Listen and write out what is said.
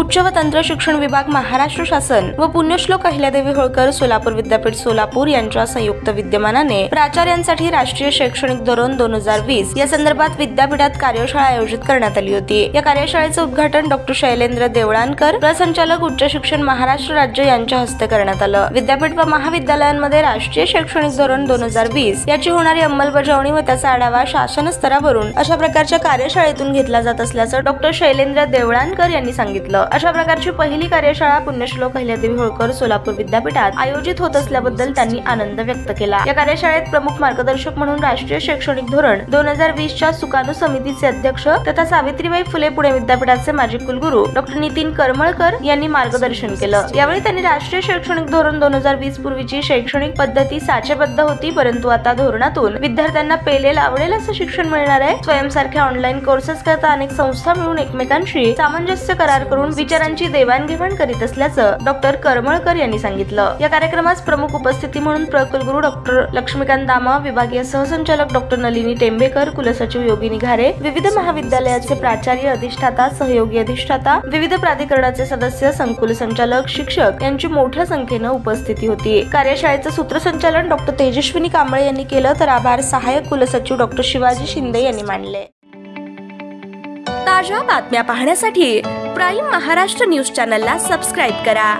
उच्च व तंत्र शिक्षण विभाग महाराष्ट्र शासन व पुण्यश्लोक अहिल्यादेवी होळकर सोलापूर विद्यापीठ सोलापूर यांच्या संयुक्त विद्यमानाने प्राचार्यांसाठी राष्ट्रीय शैक्षणिक धोरण 2020 या संदर्भात विद्यापीठात कार्यशाळा आयोजित करण्यात आली होती। या कार्यशाळेचे उद्घाटन डॉक्टर शैलेंद्र देवळानकर, प्रसंचालक उच्च शिक्षण महाराष्ट्र राज्य यांच्या हस्ते करण्यात आलं। विद्यापीठ व महाविद्यालयांमध्ये राष्ट्रीय शैक्षणिक धोरण 2020 याची होणारी अंमलबजावणी व त्याचा आढावा शासन स्तरावरून अशा प्रकारच्या कार्यशाळेतून घेतला जात असल्याचं डॉक्टर शैलेंद्र देवळानकर यांनी सांगितलं। अशा प्रकारची पहिली कार्यशाळा पुण्यश्लोक अहिल्यादेवी होळकर सोलापूर विद्यापीठात आयोजित होत असल्याबद्दल त्यांनी आनंद व्यक्त केला। या कार्यशाळेत प्रमुख मार्गदर्शक म्हणून राष्ट्रीय शैक्षणिक धोरण 2020 च्या सुकाणू समितीचे अध्यक्ष तथा सावित्रीबाई फुले पुणे विद्यापीठाचे माजी कुलगुरू डॉक्टर नितीन करमळकर यांनी मार्गदर्शन केलं। यावेळी त्यांनी राष्ट्रीय शैक्षणिक धोरण 2020 पूर्वीची शैक्षणिक पद्धती साचेबद्ध होती, परंतु आता धोरणातून विद्यार्थ्यांना पेलेल आवडेल असं शिक्षण मिळणार आहे। स्वयंसारख्या ऑनलाईन कोर्सेस करता अनेक संस्था मिळून एकमेकांशी सामंजस्य करार करून विचारांची देवाणघेवाण करीत असल्याचं डॉक्टर करमळकर यांनी सांगितलं। या कार्यक्रमास प्रमुख उपस्थिती म्हणून प्रकुलगुरू डॉक्टर लक्ष्मीकांत दामा, विभागीय सहसंचालक डॉक्टर नलिनी टेंबेकर, कुलसचिव योगिनी घारे, विविध महाविद्यालयाचे प्राचार्य, अधिष्ठाता, सहयोगी अधिष्ठाता, विविध प्राधिकरणाचे सदस्य, संकुल संचालक, शिक्षक यांची मोठ्या संख्येने उपस्थिती होती। कार्यशाळेचे सूत्रसंचालन डॉक्टर तेजस्विनी कांबळे यांनी केलं, तर आभार सहाय्यक कुलसचिव डॉक्टर शिवाजी शिंदे यांनी मानले। ताज्या बातम्या पाहण्यासाठी प्राईम महाराष्ट्र न्यूज चॅनलला सबस्क्राईब करा।